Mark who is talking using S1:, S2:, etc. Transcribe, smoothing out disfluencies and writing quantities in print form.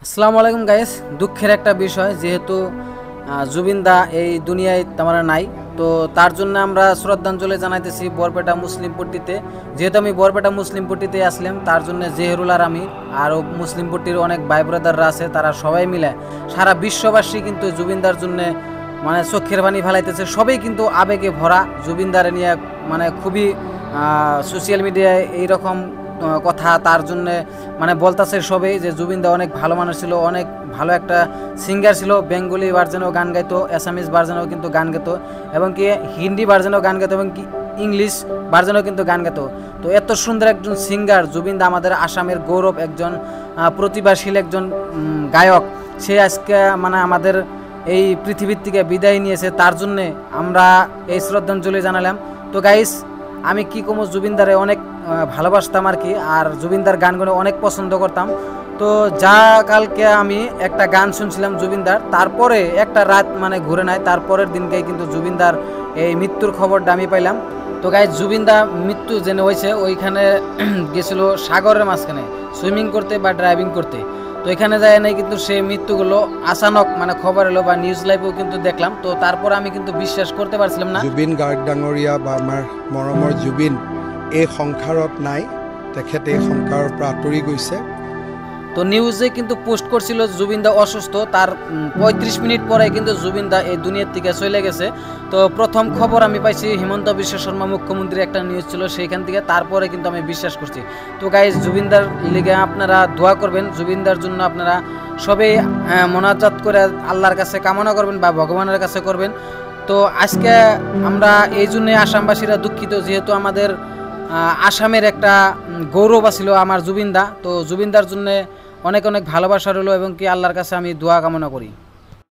S1: আসসালামু আলাইকুম গাইস। দুঃখের একটা বিষয়, যেহেতু জুবিন দা এই দুনিয়ায় তেমন নাই, তো তার জন্য আমরা শ্রদ্ধাঞ্জলি জানাইতেছি বরপেটা মুসলিম পট্টিতে। যেহেতু আমি বরপেটা মুসলিম পট্টিতে আসলাম, তার জন্য জেহরুল আর আমি আরও মুসলিম পট্টির অনেক ভাই ব্রাদাররা আছে, তারা সবাই মিলে সারা বিশ্ববাসী কিন্তু জুবিনদার জন্য মানে চোখের পানি ফেলাইতেছে। সবাই কিন্তু আবেগে ভরা জুবিনদারে নিয়ে, মানে খুবই সোশ্যাল মিডিয়ায় এইরকম কথা তার জন্য মানে বলতেছে সবাই যে জুবিনদা অনেক ভালো মানুষ ছিল, অনেক ভালো একটা সিঙ্গার ছিল। বেঙ্গলি ভার্জনেও গান গাইতো, অ্যাসামিজ ভার্জনেও কিন্তু গান গাইতো, এবং কি হিন্দি ভার্জনেও গান গাইতো, এবং কি ইংলিশ ভার্জনেও কিন্তু গান গাইতো। তো এত সুন্দর একজন সিঙ্গার জুবিনদা, আমাদের আসামের গৌরব, একজন প্রতিভাশীল একজন গায়ক, সে আজকে মানে আমাদের এই পৃথিবীর থেকে বিদায় নিয়েছে। তার জন্যে আমরা এই শ্রদ্ধাঞ্জলি জানালাম। তো গাইস, আমি কি কমো, জুবিনদারে অনেক ভালোবাসতাম আর কি, আর জুবিনদার গানগুলো অনেক পছন্দ করতাম। তো যা কালকে আমি একটা গান শুনছিলাম জুবিনদার, তারপরে একটা রাত মানে ঘুরে নাই, তারপরের দিনকে কিন্তু জুবিনদার এই মৃত্যুর খবরটা আমি পাইলাম। তো গাইস, জুবিনদা মৃত্যু জেনে হয়েছে ওইখানে গেছিল সাগরের মাঝখানে সুইমিং করতে বা ড্রাইভিং করতে। তো এখানে যায় নাই, কিন্তু সে মৃত্যুগুলো আচানক মানে খবর এলো বা নিউজ লাইভেও কিন্তু দেখলাম। তো তারপর আমি কিন্তু বিশ্বাস করতে পারছিলাম না।
S2: জুবিন গাৰ্গ ডাঙৰীয়া বা আমাৰ মৰমৰ জুবিন এই সংসাৰত নাই, তেখেতে এই সংসাৰৰ পৰা আঁতৰি গৈছে।
S1: তো নিউজে কিন্তু পোস্ট করছিল জুবিনদা অসুস্থ, তার 35 মিনিট পরে কিন্তু জুবিনদা এই দুনিয়ার থেকে চলে গেছে। তো প্রথম খবর আমি পাইছি হিমন্ত বিশ্ব শর্মা মুখ্যমন্ত্রী একটা নিউজ ছিল সেইখান থেকে, তারপরে কিন্তু আমি বিশ্বাস করছি। তো গাইজ, জুবিনদার লিগে আপনারা দোয়া করবেন, জুবিনদার জন্য আপনারা সবাই মোনাজাত করে আল্লাহর কাছে কামনা করবেন বা ভগবানের কাছে করবেন। তো আজকে আমরা এই জন্যে আসামবাসীরা দুঃখিত, যেহেতু আমাদের আসামের একটা গৌরব ছিল আমার জুবিনদা। তো জুবিনদার জন্য অনেক অনেক ভালোবাসা রইল, এবং কি আল্লাহর কাছে আমি দোয়া কামনা করি।